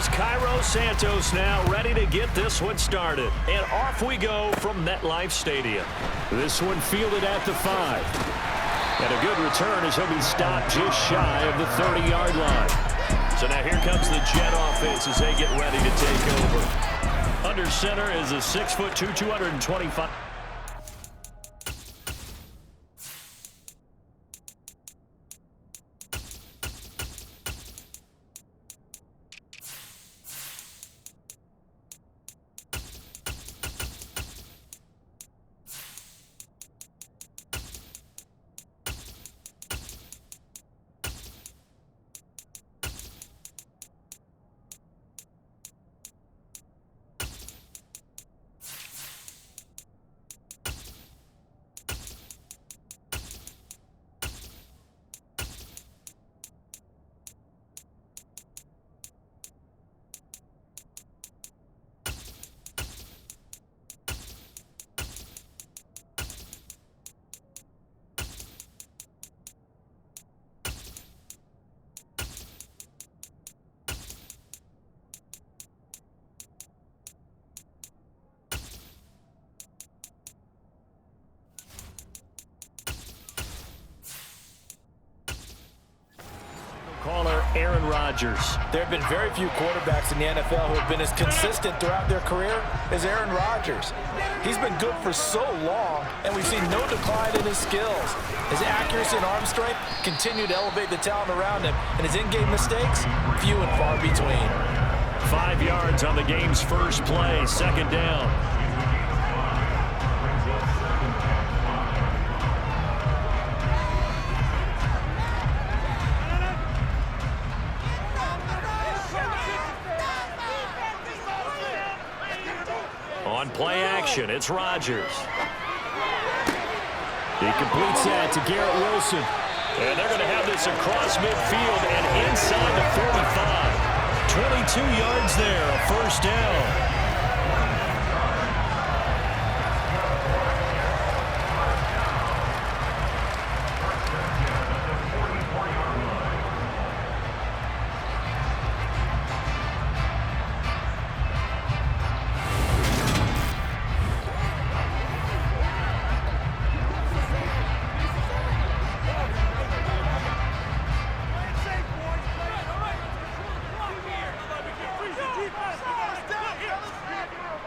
Here's Cairo Santos now ready to get this one started. And off we go from MetLife Stadium. This one fielded at the 5. And a good return as he'll be stopped just shy of the 30-yard line. So now here comes the Jet offense as they get ready to take over. Under center is a 6'2", 225. Caller Aaron Rodgers. There have been very few quarterbacks in the NFL who have been as consistent throughout their career as Aaron Rodgers. He's been good for so long, and we've seen no decline in his skills. His accuracy and arm strength continue to elevate the talent around him, and his in-game mistakes, few and far between. 5 yards on the game's first play, second down. On play action, it's Rodgers. He completes that to Garrett Wilson. And they're going to have this across midfield and inside the 45. 22 yards there, a first down.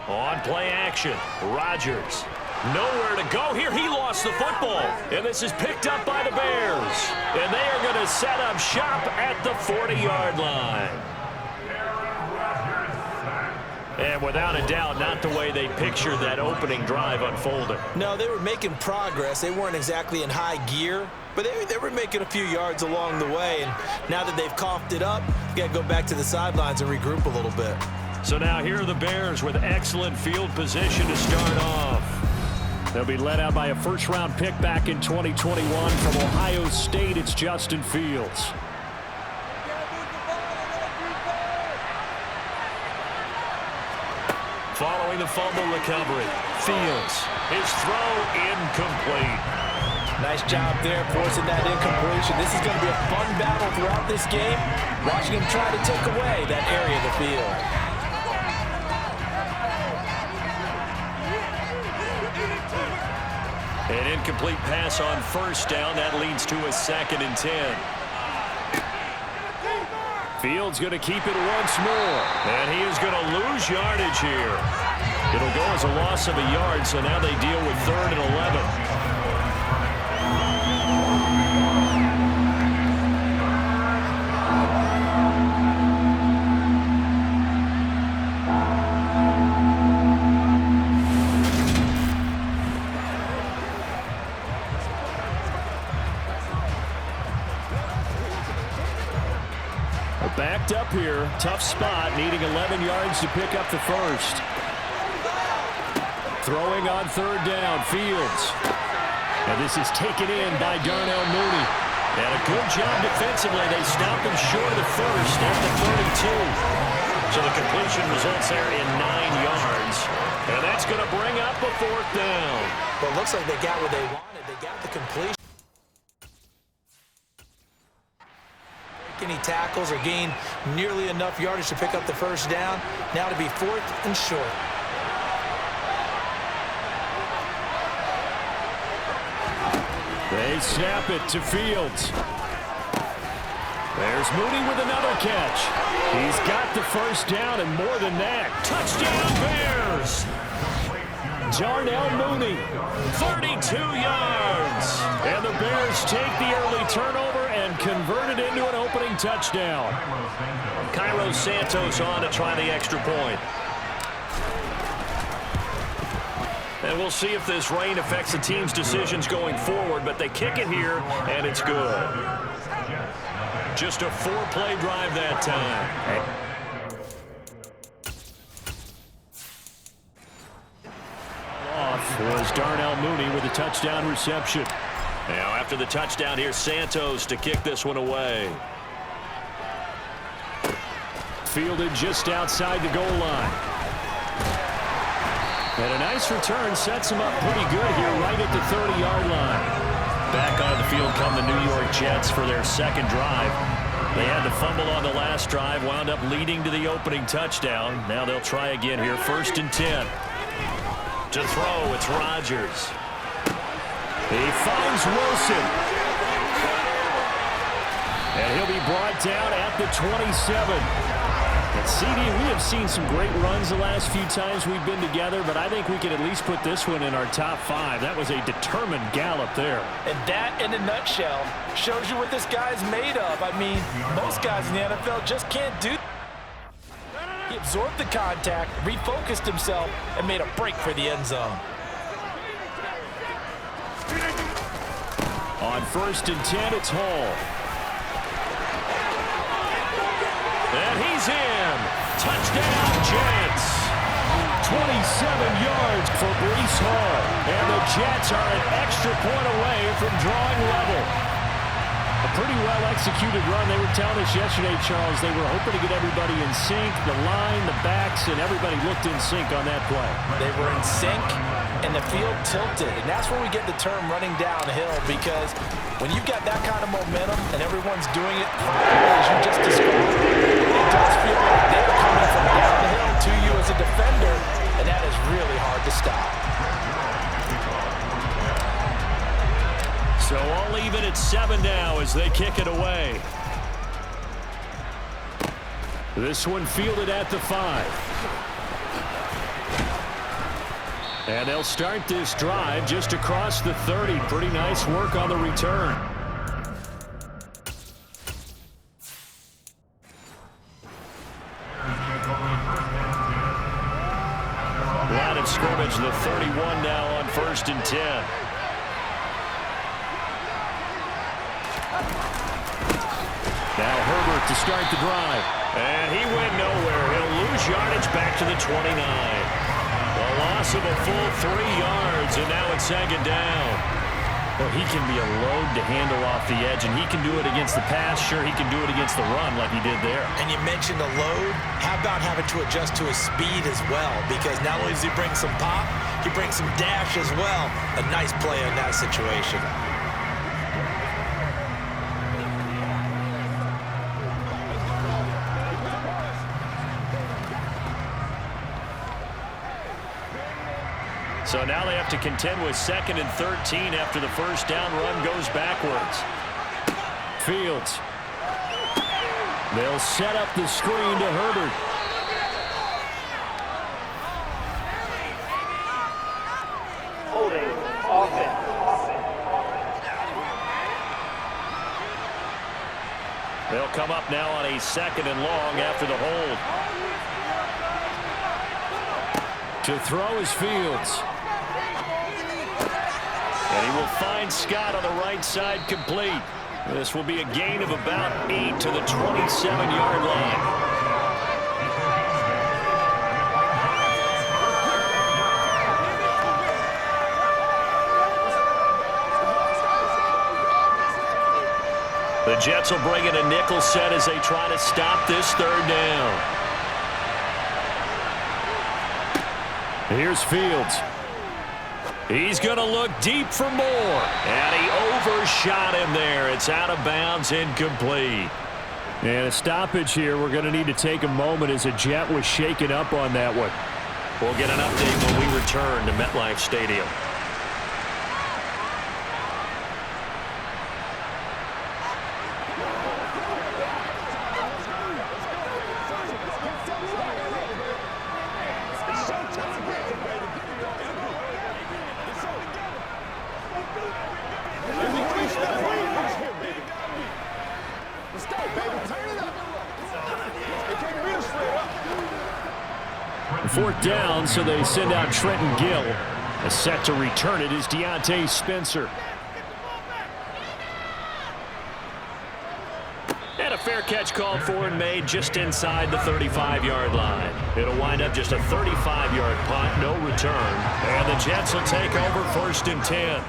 On play action, Rodgers. Nowhere to go here. He lost the football. And this is picked up by the Bears. And they are going to set up shop at the 40-yard line. And without a doubt, not the way they pictured that opening drive unfolding. No, they were making progress. They weren't exactly in high gear, but they were making a few yards along the way. And now that they've coughed it up, you got to go back to the sidelines and regroup a little bit. So now here are the Bears with excellent field position to start off. They'll be led out by a first-round pick back in 2021 from Ohio State. It's Justin Fields. Following the fumble recovery, Fields. His throw incomplete. Nice job there forcing that incompletion. This is going to be a fun battle throughout this game. Watching him try to take away that area of the field. An incomplete pass on first down. That leads to a 2nd and 10. Fields going to keep it once more. And he is going to lose yardage here. It'll go as a loss of a yard, so now they deal with 3rd and 11. Backed up here, tough spot, needing 11 yards to pick up the first. Throwing on 3rd down, Fields. And this is taken in by Darnell Mooney. And a good job defensively. They stopped him short of the first at the 32. So the completion results there in 9 yards. And that's going to bring up a 4th down. Well, it looks like they got what they wanted. They got the completion. any tackles or gain nearly enough yardage to pick up the first down. Now to be 4th and short. They snap it to Fields. There's Mooney with another catch. He's got the first down and more than that. Touchdown Bears! Darnell Mooney, 32 yards. And the Bears take the early turnover and convert it into an opening touchdown. Cairo Santos on to try the extra point. And we'll see if this rain affects the team's decisions going forward, but they kick it here, and it's good. Just a 4-play drive that time. Off was Darnell Mooney with a touchdown reception. Now after the touchdown, here's Santos to kick this one away. Fielded just outside the goal line. And a nice return sets him up pretty good here right at the 30-yard line. Back onto the field come the New York Jets for their second drive. They had to fumble on the last drive, wound up leading to the opening touchdown. Now they'll try again here, 1st and 10. To throw, it's Rodgers. He finds Wilson. And he'll be brought down at the 27. And CD, we have seen some great runs the last few times we've been together, but I think we can at least put this one in our top 5. That was a determined gallop there. And that, in a nutshell, shows you what this guy's made of. I mean, most guys in the NFL just can't do that. He absorbed the contact, refocused himself, and made a break for the end zone. On 1st and 10, it's Hall. And he's in. Touchdown, Jets. 27 yards for Breece Hall. And the Jets are an extra point away from drawing level. A pretty well-executed run. They were telling us yesterday, Charles, they were hoping to get everybody in sync. The line, the backs, and everybody looked in sync on that play. They were in sync, and the field tilted. And that's where we get the term running downhill, because when you've got that kind of momentum and everyone's doing it as you just described, it does feel like they're coming from downhill to you as a defender, and that is really hard to stop. So all even at 7 now as they kick it away. This one fielded at the 5. And they'll start this drive just across the 30. Pretty nice work on the return. Line of scrimmage, the 31 now on 1st and 10. Now Herbert to start the drive. And he went nowhere. He'll lose yardage back to the 29. A loss of a full 3 yards, and now it's 2nd down. Well, he can be a load to handle off the edge, and he can do it against the pass. Sure, he can do it against the run like he did there. And you mentioned a load. How about having to adjust to his speed as well? Because not only does he bring some pop, he brings some dash as well. A nice play in that situation. So now they have to contend with 2nd and 13 after the first down run goes backwards. Fields. They'll set up the screen to Herbert. Holding offense. They'll come up now on a 2nd and long after the hold. To throw is Fields. And he will find Scott on the right side complete. This will be a gain of about 8 to the 27-yard line. The Jets will bring in a nickel set as they try to stop this 3rd down. Here's Fields. He's going to look deep for more. And he overshot him there. It's out of bounds, incomplete. And a stoppage here. We're going to need to take a moment as a Jet was shaken up on that one. We'll get an update when we return to MetLife Stadium. Fourth down, so they send out Trenton Gill. A set to return it is Deontay Spencer. And a fair catch called for and made just inside the 35-yard line. It'll wind up just a 35-yard punt, no return. And the Jets will take over 1st and 10.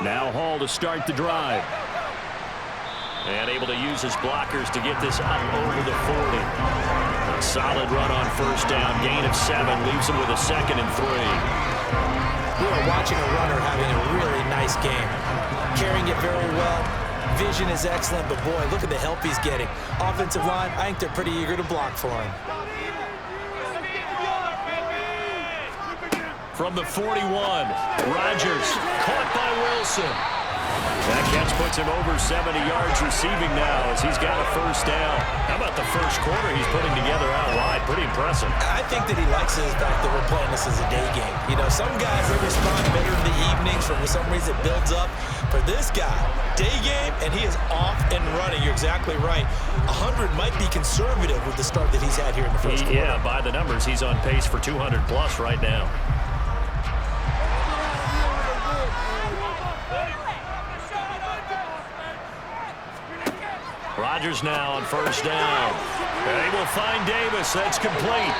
Now Hall to start the drive. And able to use his blockers to get this up over the 40. A solid run on 1st down. Gain of 7 leaves him with a 2nd and 3. We are watching a runner having a really nice game. Carrying it very well. Vision is excellent, but boy, look at the help he's getting. Offensive line, I think they're pretty eager to block for him. From the 41, Rodgers caught by Wilson. That catch puts him over 70 yards receiving now as he's got a 1st down. How about the first quarter he's putting together out wide? Pretty impressive. I think that he likes the fact that we're playing this as a day game. You know, some guys, they respond better in the evenings. For some reason, it builds up. For this guy, day game, and he is off and running. You're exactly right. 100 might be conservative with the start that he's had here in the first quarter. Yeah, by the numbers, he's on pace for 200-plus right now. Rodgers now on 1st down. They will find Davis. That's complete.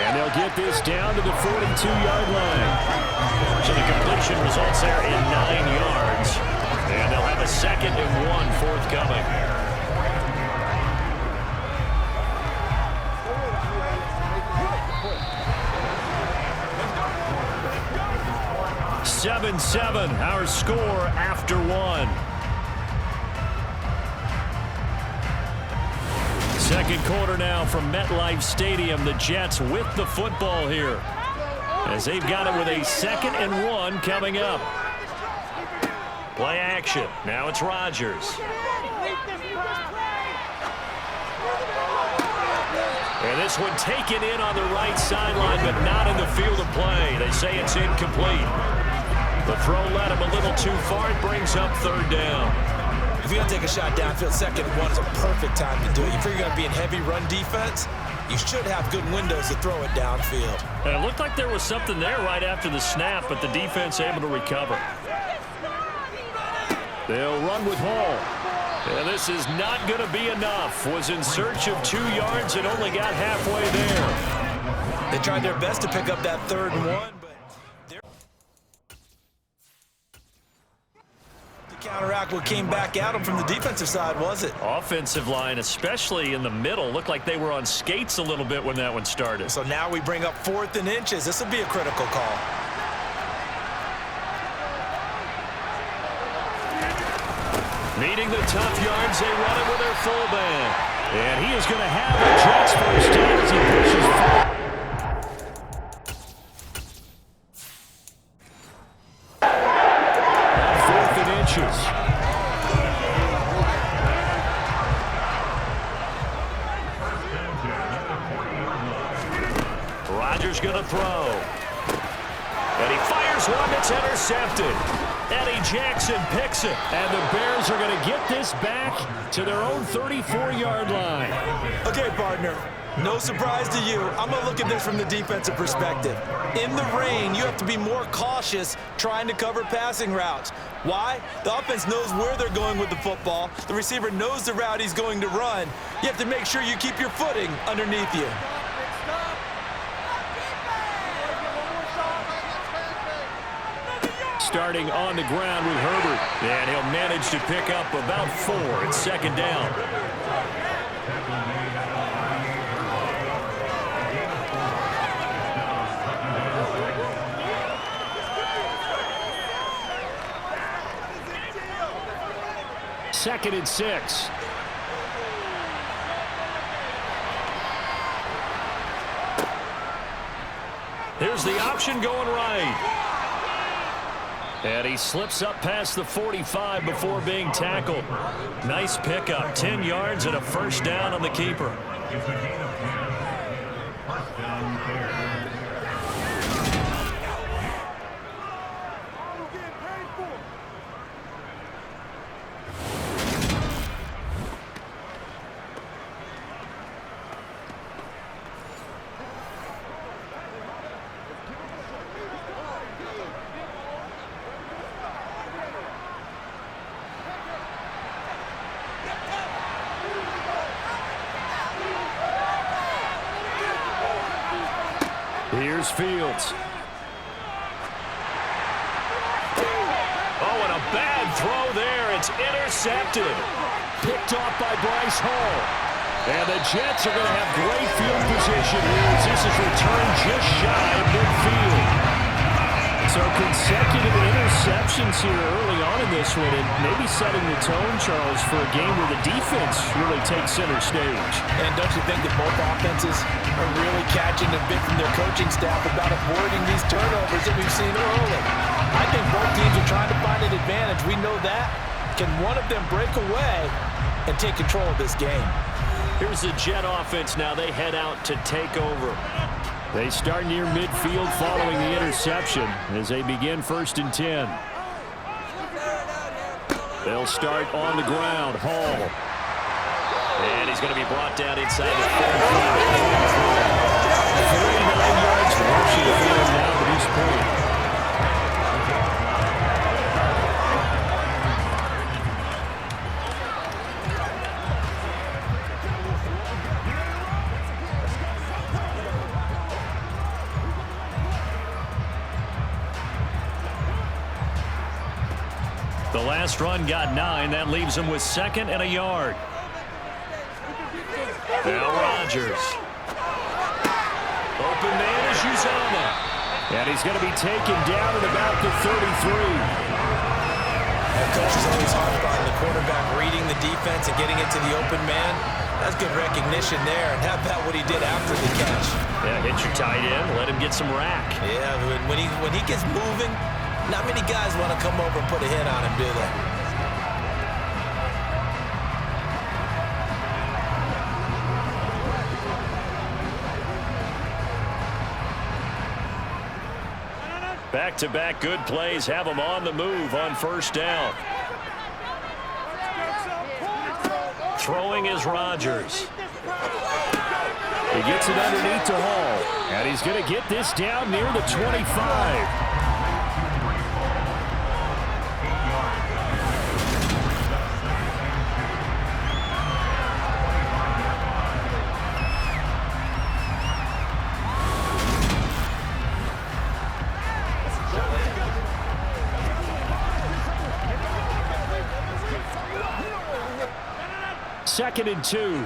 And they'll get this down to the 42-yard line. So the completion results there in 9 yards. And they'll have a 2nd and 1 forthcoming. (7-7) our score after 1. Second quarter now from MetLife Stadium. The Jets with the football here as they've got it with a 2nd and 1 coming up. Play action. Now it's Rodgers. And this one taken in on the right sideline, but not in the field of play. They say it's incomplete. The throw led him a little too far. It brings up 3rd down. If you're going to take a shot downfield, 2nd and 1 is a perfect time to do it. You figure you're going to be in heavy run defense, you should have good windows to throw it downfield. And it looked like there was something there right after the snap, but the defense able to recover. They'll run with Hall. And this is not going to be enough. Was in search of 2 yards and only got halfway there. They tried their best to pick up that 3rd and 1, but counteract what came back at him from the defensive side, was it? Offensive line, especially in the middle, looked like they were on skates a little bit when that one started. So now we bring up 4th and inches. This will be a critical call. Needing the tough yards, they run it with their fullback. And he is going to have the Jets 1st down as he pushes forward. Rodgers going to throw. And he fires one that's intercepted. Eddie Jackson picks it. And the Bears are going to get this back to their own 34-yard line. Okay, partner. No surprise to you. I'm going to look at this from the defensive perspective. In the rain, you have to be more cautious trying to cover passing routes. Why? The offense knows where they're going with the football. The receiver knows the route he's going to run. You have to make sure you keep your footing underneath you. Starting on the ground with Herbert. And he'll manage to pick up about 4. It's 2nd down. 2nd and 6. Here's the option going right. And he slips up past the 45 before being tackled. Nice pickup. 10 yards and a first down on the keeper. Here's Fields. Oh, and a bad throw there. It's intercepted. Picked off by Bryce Hall. And the Jets are going to have great field position here as this is returned just shy of midfield. So consecutive interceptions here early on in this one, and maybe setting the tone, Charles, for a game where the defense really takes center stage. And don't you think that both offenses are really catching a bit from their coaching staff about avoiding these turnovers that we've seen early? I think both teams are trying to find an advantage. We know that. Can one of them break away and take control of this game? Here's the Jet offense now. They head out to take over. They start near midfield following the interception as they begin 1st and 10. They'll start on the ground. Hall. And he's going to be brought down inside the 39 yards rushing for him now to this point. The last run got 9. That leaves him with 2nd and a yard. Now Rodgers. Open man is Uzomah. And he's going to be taken down at about the 33. The coach is always hard on the quarterback reading the defense and getting it to the open man. That's good recognition there. And how about what he did after the catch? Yeah, hit your tight end. Let him get some rack. Yeah, when he gets moving, not many guys want to come over and put a hit on him, do they? Back-to-back good plays have him on the move on 1st down. Throwing is Rodgers. He gets it underneath to Hall. And he's going to get this down near the 25. Second and 2.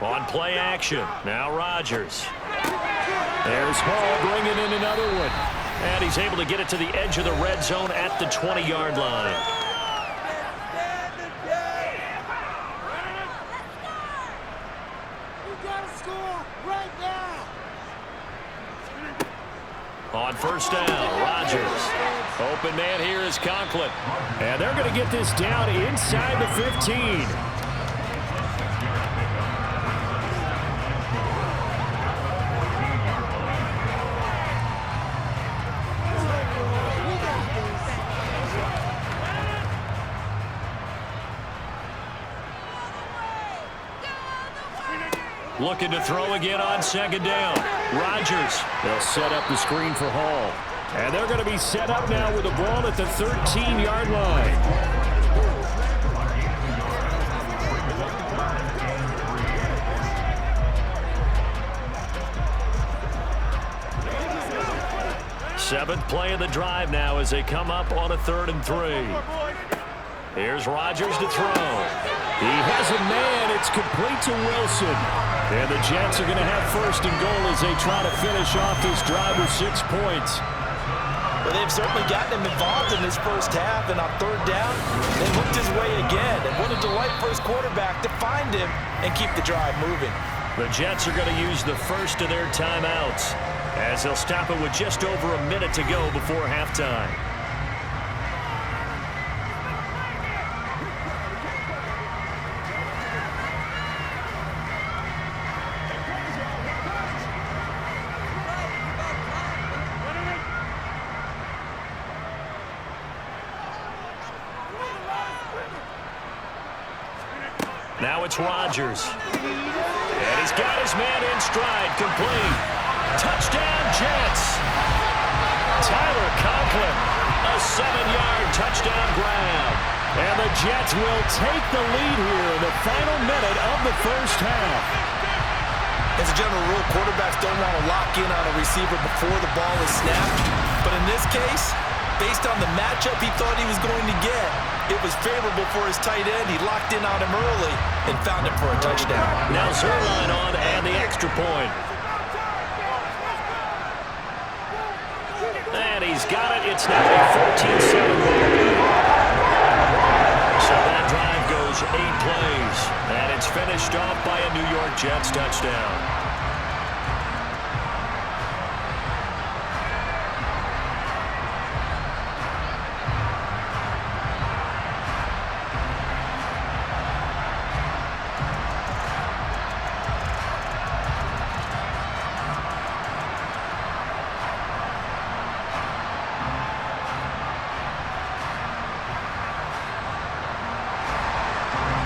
On play action. Now Rodgers. There's Hall bringing in another one. And he's able to get it to the edge of the red zone at the 20-yard line. On 1st down, Rodgers. Open man here is Conklin. And they're going to get this down inside the 15. Looking to throw again on 2nd down. Rodgers. They'll set up the screen for Hall. And they're going to be set up now with the ball at the 13-yard line. Seventh play of the drive now as they come up on a 3rd and 3. Here's Rodgers to throw. He has a man. It's complete to Wilson. And the Jets are going to have 1st and goal as they try to finish off this drive with 6 points. Well, they've certainly gotten him involved in this first half, and on third down, they looked his way again. And what a delight for his quarterback to find him and keep the drive moving. The Jets are going to use the first of their timeouts as they'll stop it with just over a minute to go before halftime. Now it's Rodgers. And he's got his man in stride, complete. Touchdown, Jets. Tyler Conklin, a 7-yard touchdown grab. And the Jets will take the lead here in the final minute of the first half. As a general rule, quarterbacks don't want to lock in on a receiver before the ball is snapped. But in this case, based on the matchup he thought he was going to get, it was favorable for his tight end. He locked in on him early and found him for a touchdown. Now Zerline on and the extra point. And he's got it. It's now a 14-7 ball game. So that drive goes 8 plays. And it's finished off by a New York Jets touchdown.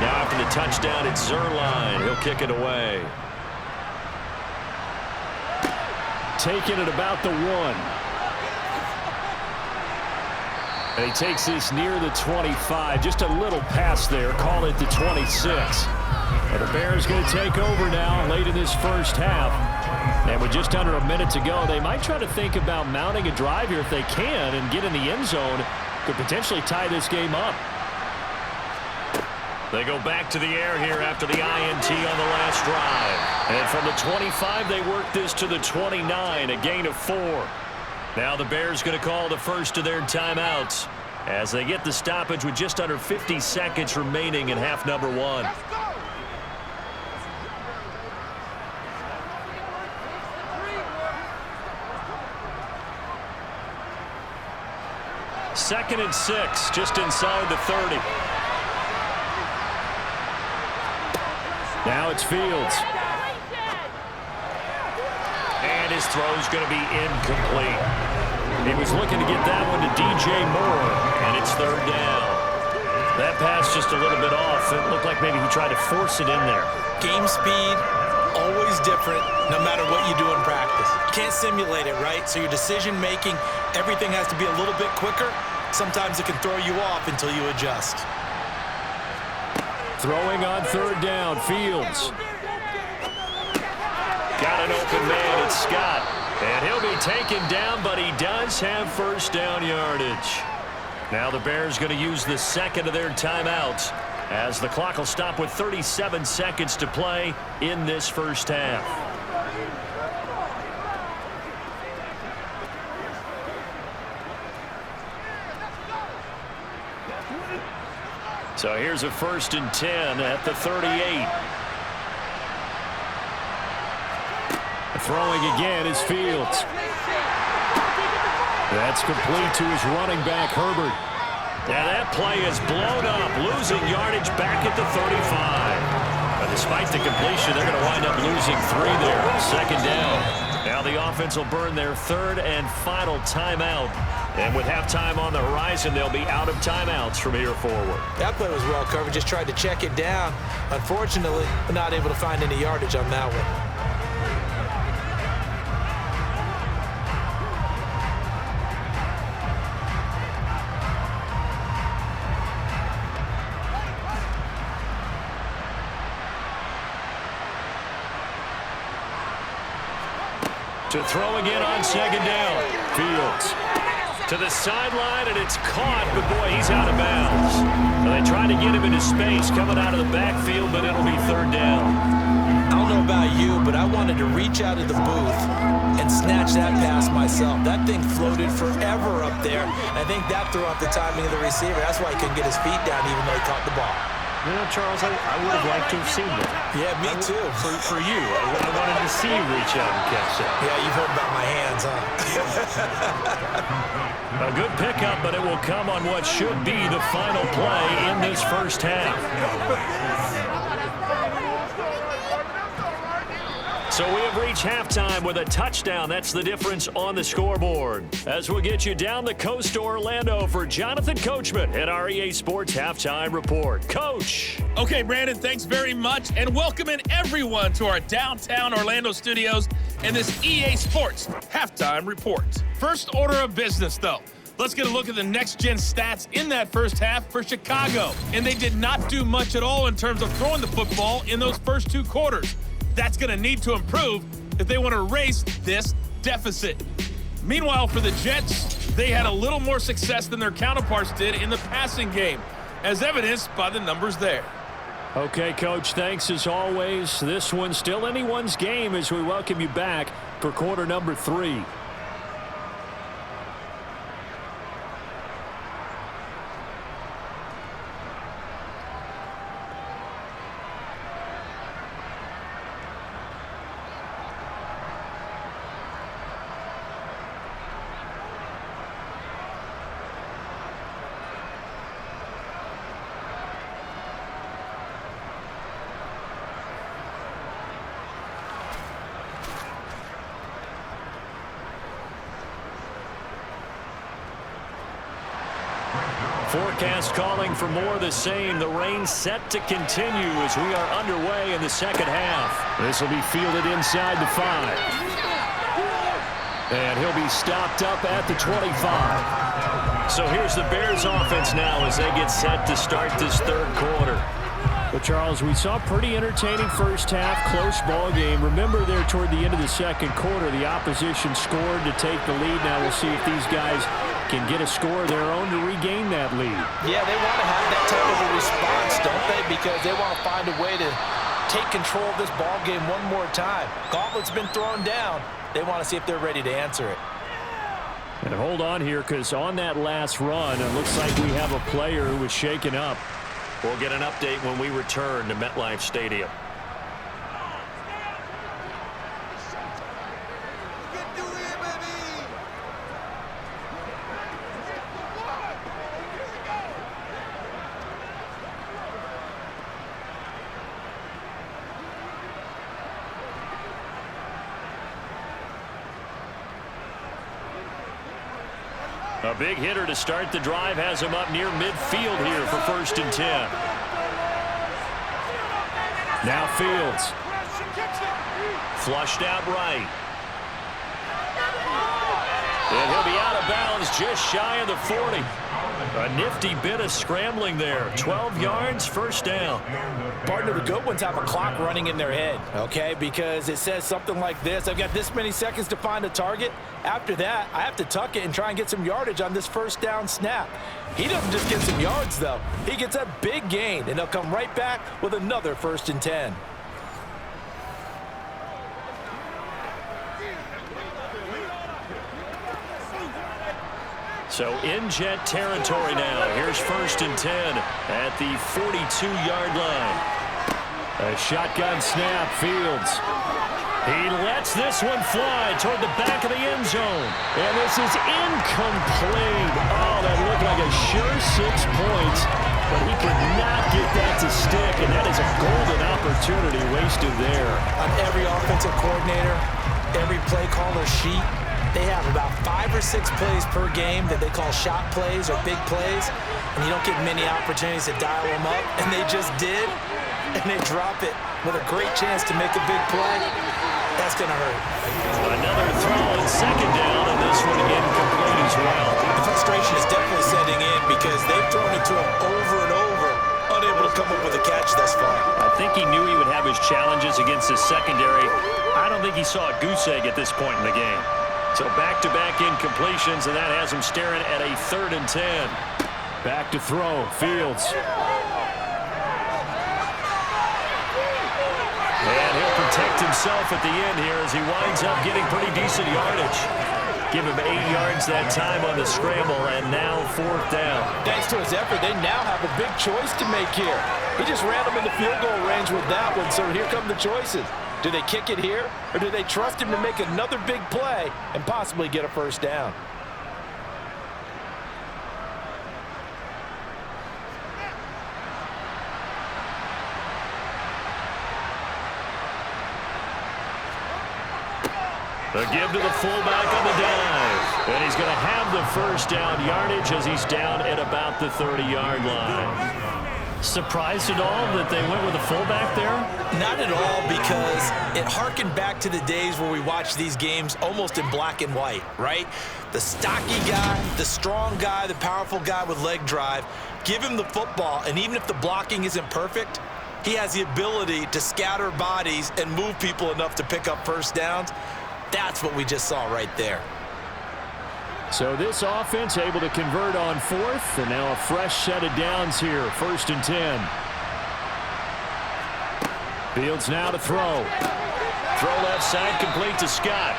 Now after the touchdown, it's Zerline. He'll kick it away. Taking it about the 1. And he takes this near the 25. Just a little pass there. Call it the 26. And the Bears going to take over now late in this first half. And with just under a minute to go, they might try to think about mounting a drive here if they can and get in the end zone. Could potentially tie this game up. They go back to the air here after the INT on the last drive. And from the 25, they work this to the 29, a gain of 4. Now the Bears going to call the first of their timeouts as they get the stoppage with just under 50 seconds remaining in half number 1. Second and 6, just inside the 30. Now it's Fields. And his throw's going to be incomplete. He was looking to get that one to DJ Moore, and it's third down. That pass just a little bit off. It looked like maybe he tried to force it in there. Game speed, always different, no matter what you do in practice. Can't simulate it, right? So your decision-making, everything has to be a little bit quicker. Sometimes it can throw you off until you adjust. Throwing on third down, Fields. Got an open man, it's Scott. And he'll be taken down, but he does have first down yardage. Now the Bears going to use the second of their timeouts as the clock will stop with 37 seconds to play in this first half. So here's a 1st and 10 at the 38. Throwing again is Fields. That's complete to his running back, Herbert. Yeah, that play is blown up, losing yardage back at the 35. But despite the completion, they're going to wind up losing 3 there. Second down. Now the offense will burn their third and final timeout. And with halftime on the horizon, they'll be out of timeouts from here forward. That play was well covered. Just tried to check it down. Unfortunately, not able to find any yardage on that one. To throw again on second down. Fields to the sideline, and it's caught, but boy, he's out of bounds. Well, they tried to get him into space coming out of the backfield, but it'll be third down. I don't know about you, but I wanted to reach out of the booth and snatch that pass myself. That thing floated forever up there. I think that threw off the timing of the receiver. That's why he couldn't get his feet down even though he caught the ball. You know, Charles, I would have liked to have seen that. Yeah, me too. For you, I wanted to see you reach out and catch that. Yeah, you've heard about my hands, huh? A good pickup, but it will come on what should be the final play in this first half. So we have reached halftime with a touchdown. That's the difference on the scoreboard. As we get you down the coast to Orlando for Jonathan Coachman at our EA Sports Halftime Report. Coach. Okay, Brandon, thanks very much, and welcoming everyone to our downtown Orlando studios and this EA Sports Halftime Report. First order of business, though. Let's get a look at the next-gen stats in that first half for Chicago. And they did not do much at all in terms of throwing the football in those first two quarters. That's going to need to improve if they want to erase this deficit. Meanwhile, for the Jets, they had a little more success than their counterparts did in the passing game, as evidenced by the numbers there. Okay, Coach, thanks as always. This one's still anyone's game as we welcome you back for quarter number 3. Forecast calling for more of the same. The rain set to continue as we are underway in the second half. This will be fielded inside the 5. And he'll be stopped up at the 25. So here's the Bears offense now as they get set to start this third quarter. Well, Charles, we saw a pretty entertaining first half, close ball game. Remember there toward the end of the second quarter, the opposition scored to take the lead. Now we'll see if these guys can get a score of their own to regain that lead. Yeah, they want to have that type of a response, don't they? Because they want to find a way to take control of this ball game one more time. Gauntlet's been thrown down. They want to see if they're ready to answer it. And hold on here, because on that last run, it looks like we have a player who was shaken up. We'll get an update when we return to MetLife Stadium. A big hitter to start the drive has him up near midfield here for 1st and 10. Now Fields. Flushed out right. And he'll be out of bounds just shy of the 40. A nifty bit of scrambling there. 12 yards, first down. Partner, the good ones have a clock running in their head, okay? Because it says something like this. I've got this many seconds to find a target. After that, I have to tuck it and try and get some yardage on this first down snap. He doesn't just get some yards, though. He gets a big gain, and they'll come right back with another 1st and 10. So in Jet territory now. Here's 1st and 10 at the 42-yard line. A shotgun snap, Fields. He lets this one fly toward the back of the end zone. And this is incomplete. Oh, that looked like a sure 6 points, but he could not get that to stick, and that is a golden opportunity wasted there. On every offensive coordinator, every play caller sheet, they have about 5 or 6 plays per game that they call shot plays or big plays, and you don't get many opportunities to dial them up, and they just did, and they drop it with a great chance to make a big play. That's going to hurt. Another throw on 2nd down, and this one incomplete as well. The frustration is definitely setting in because they've thrown it to him over and over, unable to come up with a catch thus far. I think he knew he would have his challenges against his secondary. I don't think he saw a goose egg at this point in the game. So back-to-back incompletions, and that has him staring at a 3rd and 10. Back to throw, Fields. And he'll protect himself at the end here as he winds up getting pretty decent yardage. Give him 8 yards that time on the scramble, and now 4th down. Thanks to his effort, they now have a big choice to make here. He just ran them into field goal range with that one, so here come the choices. Do they kick it here, or do they trust him to make another big play and possibly get a first down? The give to the fullback on the dive. And he's going to have the first down yardage as he's down at about the 30-yard line. Surprised at all that they went with a fullback there? Not at all, because it harkened back to the days where we watched these games almost in black and white, right? The stocky guy, the strong guy, the powerful guy with leg drive. Give him the football, and even if the blocking isn't perfect, he has the ability to scatter bodies and move people enough to pick up first downs. That's what we just saw right there. So this offense able to convert on 4th, and now a fresh set of downs here, 1st and 10. Fields now to throw. Throw left side, complete to Scott.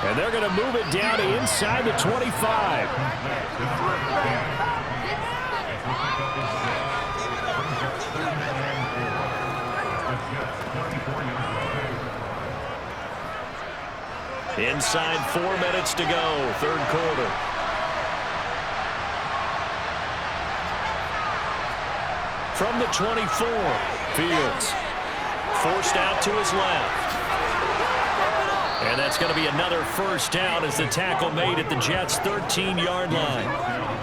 And they're going to move it down to inside the 25. Inside 4 minutes to go, 3rd quarter. From the 24, Fields forced out to his left. And that's going to be another first down as the tackle made at the Jets' 13-yard line.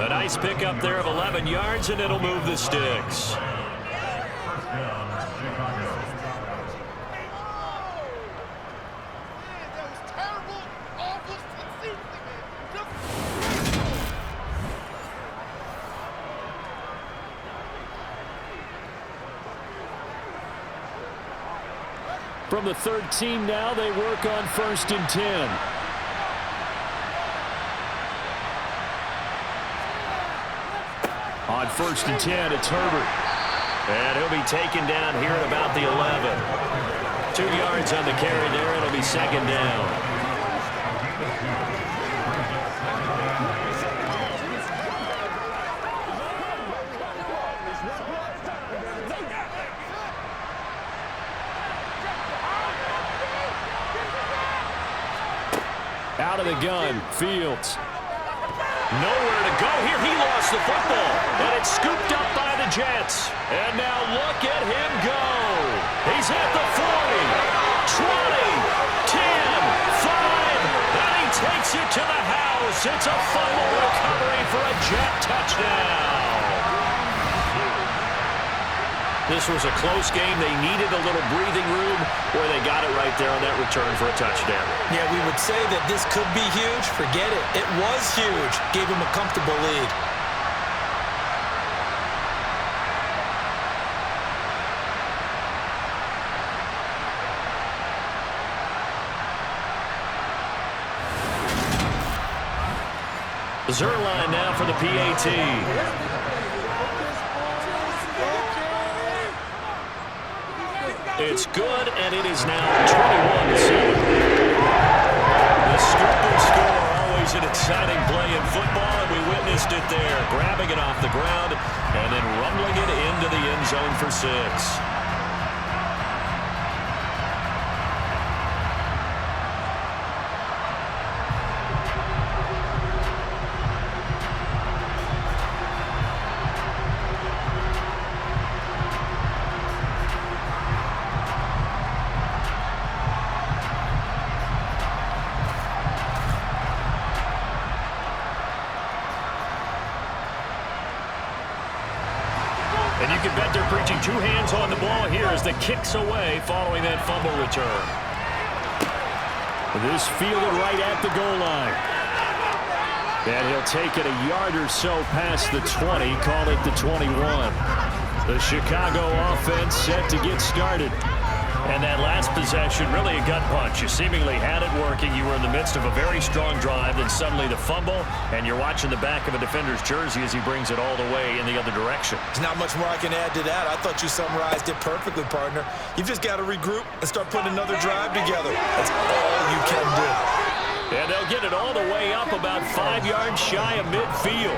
A nice pickup there of 11 yards, and it'll move the sticks. From the 13 now, they work on 1st and 10. On 1st and 10, it's Herbert. And he'll be taken down here at about the 11. 2 yards on the carry there. It'll be 2nd down. Out of the gun, Fields. Nowhere to go here. He lost the football, and it's scooped up by the Jets. And now look at him go. He's at the 40, 20, 10, 5, and he takes it to the house. It's a fumble recovery for a Jet touchdown. This was a close game. They needed a little breathing room, where they got it right there on that return for a touchdown. Yeah, we would say that this could be huge. Forget it. It was huge. Gave him a comfortable lead. Zerline now for the PAT. It's good, and it is now 21-7. The scoop and score, always an exciting play in football, and we witnessed it there, grabbing it off the ground and then rumbling it into the end zone for 6. And you can bet they're preaching 2 hands on the ball here as the kick's away following that fumble return. This fielded right at the goal line. And he'll take it a yard or so past the 20, call it the 21. The Chicago offense set to get started. And that last possession, really a gut punch. You seemingly had it working. You were in the midst of a very strong drive, then suddenly the fumble, and you're watching the back of a defender's jersey as he brings it all the way in the other direction. There's not much more I can add to that. I thought you summarized it perfectly, partner. You've just got to regroup and start putting another drive together. That's all you can do. And they'll get it all the way up about 5 yards shy of midfield.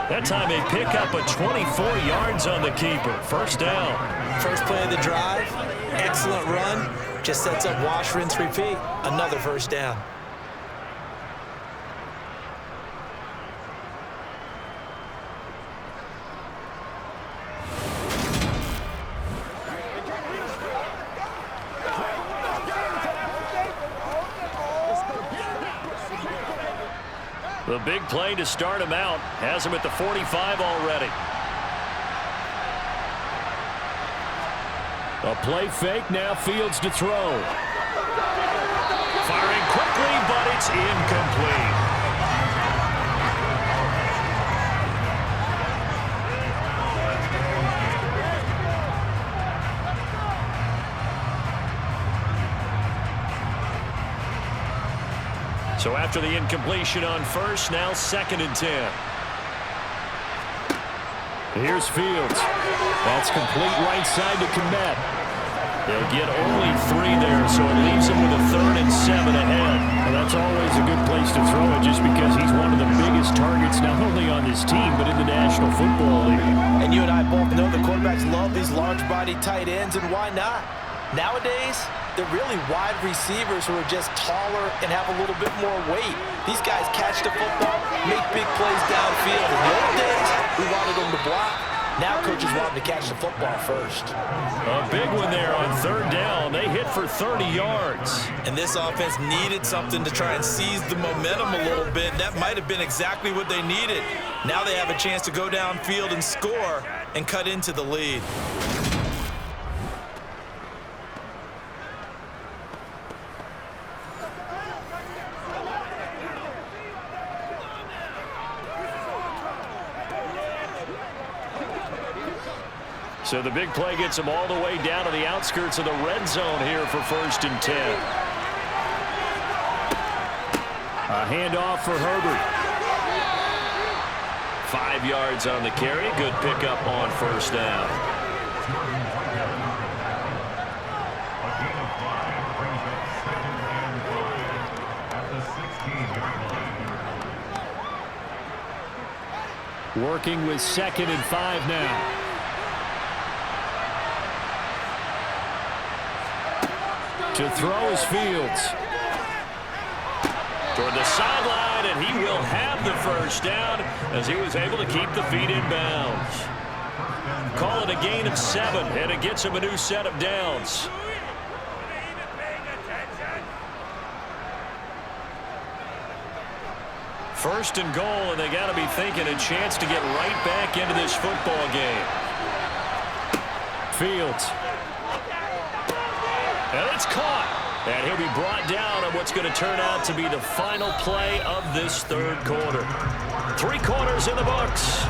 That time they pick up a 24 yards on the keeper. First down. First play of the drive, excellent run. Just sets up wash, rinse, repeat. Another first down. The big play to start him out. Has him at the 45 already. A play fake, now Fields to throw. Firing quickly, but it's incomplete. So after the incompletion on first, now 2nd and 10. Here's Fields. That's complete right side to Kmet. They'll get only 3 there, so it leaves them with a 3rd and 7 ahead. Well, that's always a good place to throw it just because he's one of the biggest targets not only on this team but in the National Football League. And you and I both know the quarterbacks love these large-body tight ends, and why not? Nowadays, they're really wide receivers who are just taller and have a little bit more weight. These guys catch the football, make big plays downfield. In the old days, we wanted them to block. Now coaches want them to catch the football first. A big one there on 3rd down. They hit for 30 yards. And this offense needed something to try and seize the momentum a little bit. That might have been exactly what they needed. Now they have a chance to go downfield and score and cut into the lead. So the big play gets them all the way down to the outskirts of the red zone here for 1st and 10. A handoff for Herbert. 5 yards on the carry. Good pickup on 1st down. Working with 2nd and 5 now. To throw is Fields. Toward the sideline, and he will have the 1st down as he was able to keep the feet in bounds. Call it a gain of 7, and it gets him a new set of downs. First and goal, and they got to be thinking a chance to get right back into this football game. Fields. And it's caught. And he'll be brought down on what's going to turn out to be the final play of this 3rd quarter. 3 quarters in the books.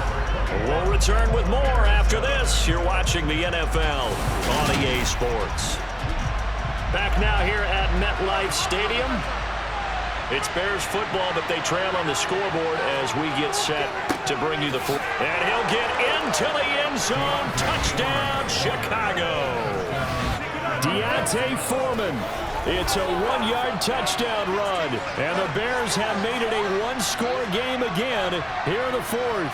We'll return with more after this. You're watching the NFL on EA Sports. Back now here at MetLife Stadium. It's Bears football, but they trail on the scoreboard as we get set to bring you the football. And he'll get into the end zone. Touchdown, Chicago. D'Onta Foreman. It's a 1-yard touchdown run. And the Bears have made it a 1-score game again here in the 4th.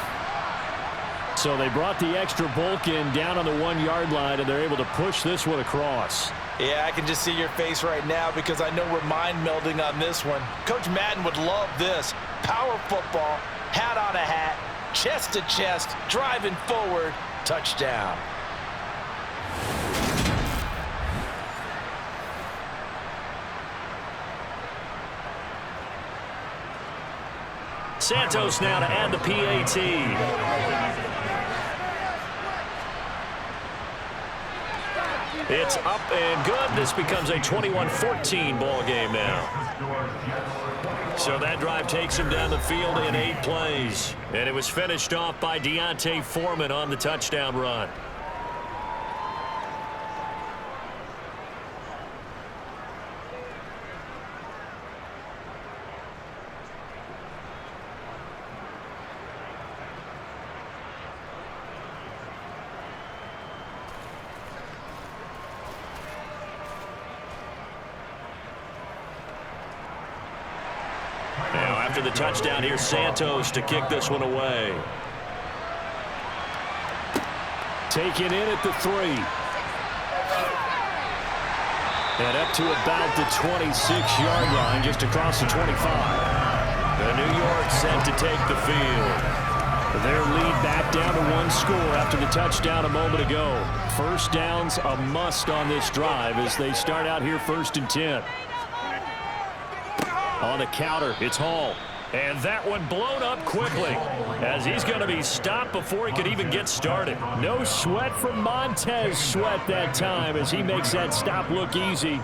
So they brought the extra bulk in down on the 1-yard line, and they're able to push this one across. Yeah, I can just see your face right now because I know we're mind melding on this one. Coach Madden would love this. Power football, hat on a hat, chest to chest, driving forward, touchdown. Santos now to add the PAT. It's up and good. This becomes a 21-14 ball game now. So that drive takes him down the field in 8 plays. And it was finished off by D'Onta Foreman on the touchdown run. after the touchdown. Here's Santos to kick this one away. Taken in at the 3. And up to about the 26-yard line, just across the 25. The New York set to take the field. Their lead back down to 1 score after the touchdown a moment ago. First down's a must on this drive as they start out here 1st and 10. On the counter, it's Hall. And that one blown up quickly as he's going to be stopped before he could even get started. No sweat from Montez Sweat that time as he makes that stop look easy.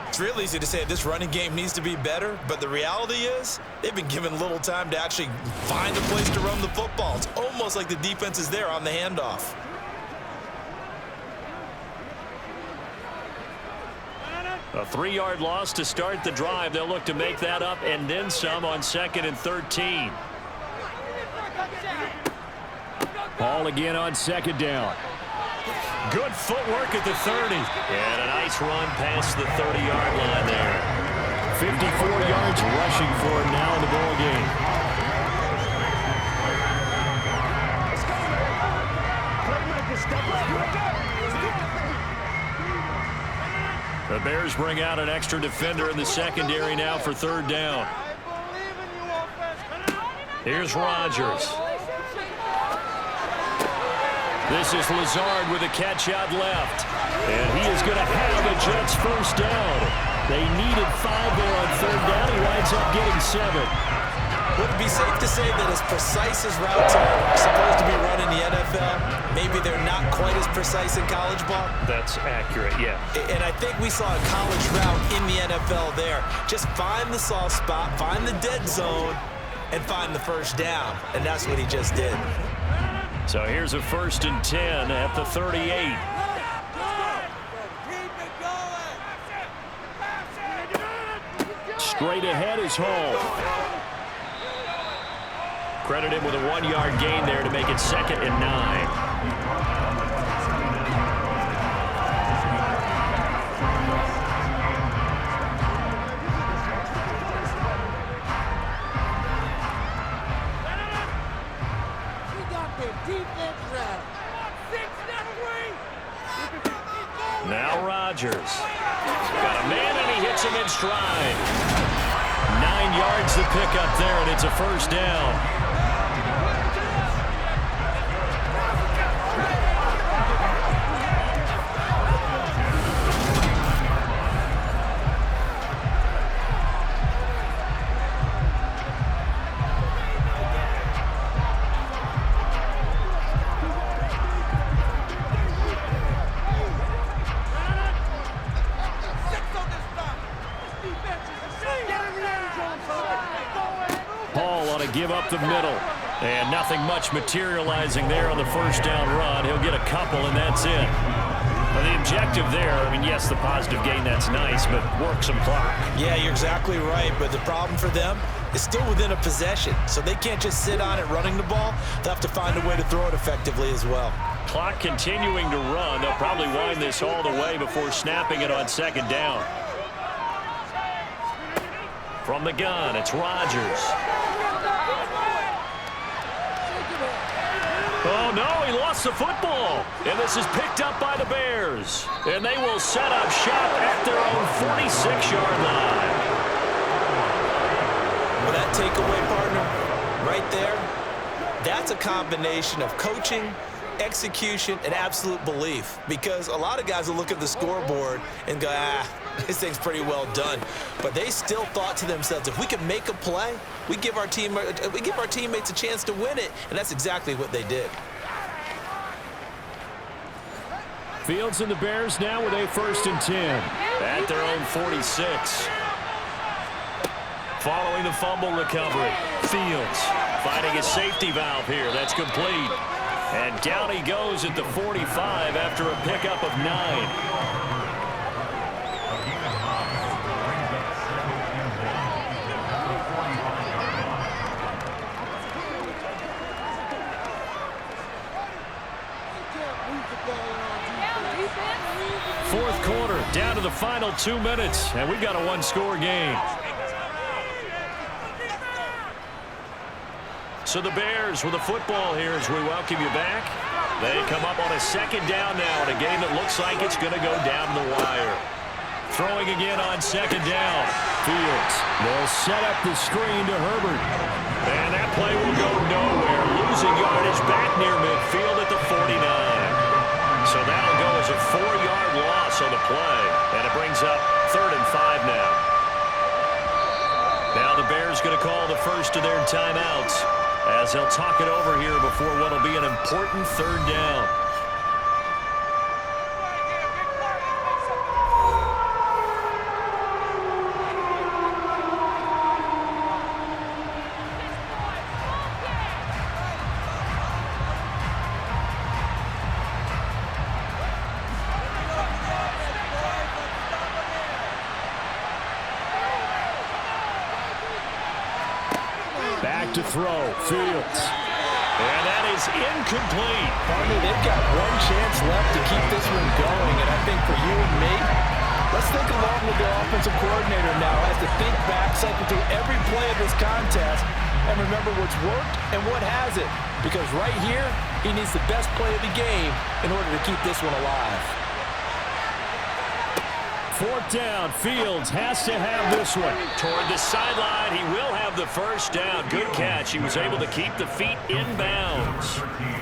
It's real easy to say this running game needs to be better, but the reality is they've been given little time to actually find a place to run the football. It's almost like the defense is there on the handoff. A 3-yard loss to start the drive. They'll look to make that up and then some on 2nd and 13. Ball again on 2nd down. Good footwork at the 30. And a nice run past the 30-yard line there. 54 yards rushing for him now in the ball game. The Bears bring out an extra defender in the secondary now for 3rd down. Here's Rodgers. This is Lazard with a catch out left. And he is going to have the Jets first down. They needed 5 there on 3rd down. He winds up getting 7. Would it be safe to say that as precise as routes are supposed to be run in the NFL, maybe they're not quite as precise in college ball? That's accurate, yeah. And I think we saw a college route in the NFL there. Just find the soft spot, find the dead zone, and find the first down. And that's what he just did. So here's a 1st and 10 at the 38. Straight ahead is Hall. Credit him with a 1-yard gain there to make it 2nd and 9. Now Rodgers. Got a man and he hits him in stride. 9 yards to pick up there, and it's a first down. Give up the middle, and nothing much materializing there on the first down run. He'll get a couple, and that's it. But the objective there, I mean, yes, the positive gain, that's nice, but work some clock. Yeah, you're exactly right, but the problem for them is still within a possession, so they can't just sit on it running the ball. They'll have to find a way to throw it effectively as well. Clock continuing to run. They'll probably wind this all the way before snapping it on 2nd down. From the gun, it's Rodgers. Oh, no, he lost the football. And this is picked up by the Bears. And they will set up shop at their own 46-yard line. Well, that takeaway, partner, right there, that's a combination of coaching, execution, and absolute belief. Because a lot of guys will look at the scoreboard and go, this thing's pretty well done. But they still thought to themselves, if we can make a play, we give our teammates a chance to win it. And that's exactly what they did. Fields and the Bears now with a 1st and 10 at their own 46. Following the fumble recovery, Fields finding a safety valve here. That's complete. And down he goes at the 45 after a pickup of 9. Fourth quarter, down to the final 2 minutes, and we've got a 1-score game. So the Bears with the football here as we welcome you back. They come up on a second down now in a game that looks like it's going to go down the wire. Throwing again on second down. Fields. They'll set up the screen to Herbert. And that play will go nowhere. Losing yardage back near midfield at the 49. So that'll go as a 4-yard loss on the play. And it brings up 3rd and 5 now. Now the Bears going to call the first of their timeouts as they'll talk it over here before what will be an important 3rd down. Back to throw. Fields. And that is incomplete. Partner, they've got one chance left to keep this one going, and I think for you and me, let's think along with their offensive coordinator now as to think back, cycle through every play of this contest, and remember what's worked and what hasn't. Because right here, he needs the best play of the game in order to keep this one alive. 4th down. Fields has to have this one. Toward the sideline, he will have the first down. Good catch. He was able to keep the feet in bounds.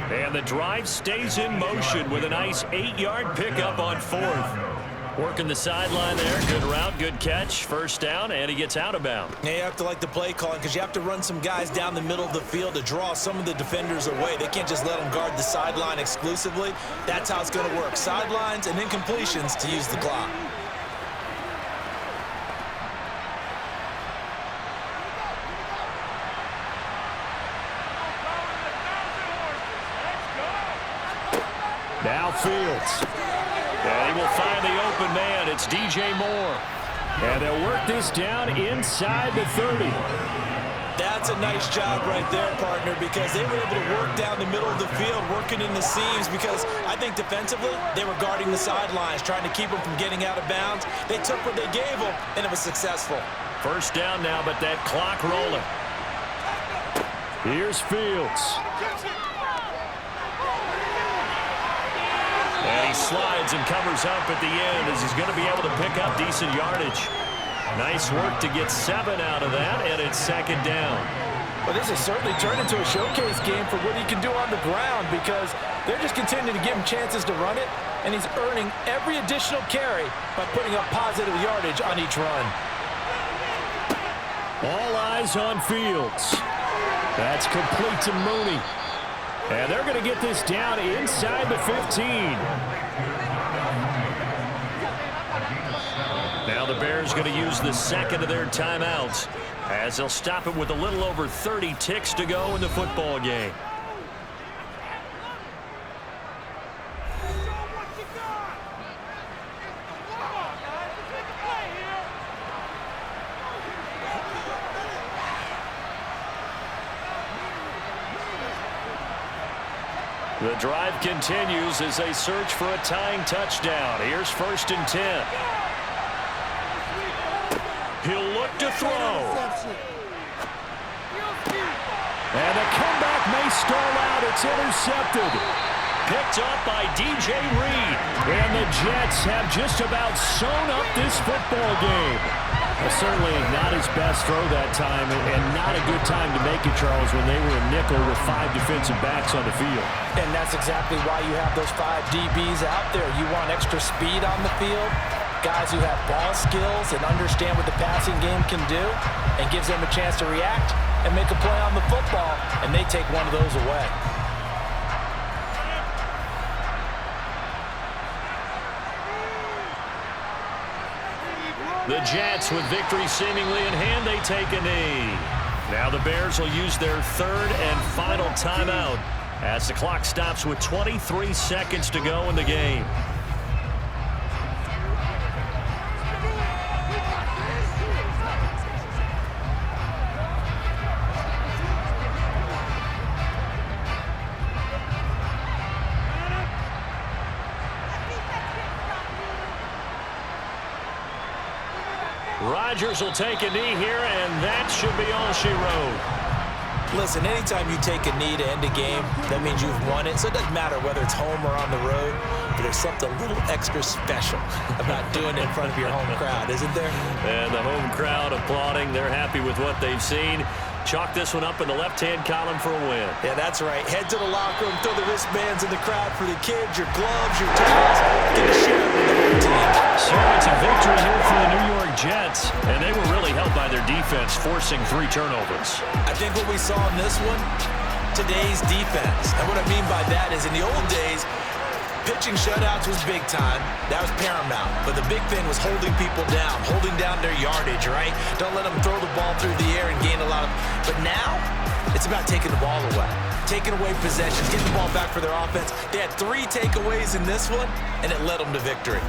And the drive stays in motion with a nice 8-yard pickup on 4th. Working the sideline there. Good route, good catch. First down, and he gets out of bounds. Yeah, you have to like the play calling because you have to run some guys down the middle of the field to draw some of the defenders away. They can't just let them guard the sideline exclusively. That's how it's going to work. Sidelines and incompletions to use the clock. Now Fields. And he will find the open man. It's DJ Moore. And they'll work this down inside the 30. That's a nice job right there, partner, because they were able to work down the middle of the field, working in the seams, because I think defensively, they were guarding the sidelines, trying to keep them from getting out of bounds. They took what they gave them, and it was successful. First down now, but that clock rolling. Here's Fields. And he slides and covers up at the end as he's going to be able to pick up decent yardage. Nice work to get 7 out of that, and it's 2nd down. Well, this has certainly turned into a showcase game for what he can do on the ground because they're just continuing to give him chances to run it, and he's earning every additional carry by putting up positive yardage on each run. All eyes on Fields. That's complete to Mooney. And they're going to get this down inside the 15. Now the Bears going to use the second of their timeouts as they'll stop it with a little over 30 ticks to go in the football game. The drive continues as they search for a tying touchdown. Here's 1st and 10. He'll look to throw. And the comeback may stall out. It's intercepted. Picked up by DJ Reed. And the Jets have just about sewn up this football game. Well, certainly not his best throw that time, and not a good time to make it, Charles, when they were a nickel with 5 defensive backs on the field. And that's exactly why you have those 5 DBs out there. You want extra speed on the field, guys who have ball skills and understand what the passing game can do, and gives them a chance to react and make a play on the football, and they take one of those away. The Jets, with victory seemingly in hand, they take a knee. Now the Bears will use their 3rd and final timeout as the clock stops with 23 seconds to go in the game. Rodgers will take a knee here, and that should be all she wrote. Listen, anytime you take a knee to end a game, that means you've won it. So it doesn't matter whether it's home or on the road, but there's something a little extra special about doing it in front of your home crowd, isn't there? And the home crowd applauding. They're happy with what they've seen. Chalk this one up in the left-hand column for a win. Yeah, that's right. Head to the locker room, throw the wristbands in the crowd for the kids, your gloves, your towels. Get a share with the home team. So it's a victory here for the New York Jets, and they were really helped by their defense, forcing 3 turnovers. I think what we saw in this one, today's defense. And what I mean by that is in the old days, pitching shutouts was big time. That was paramount. But the big thing was holding people down, holding down their yardage, right? Don't let them throw the ball through the air and gain a lot of... But now, it's about taking the ball away. Taking away possessions, getting the ball back for their offense. They had 3 takeaways in this one, and it led them to victory.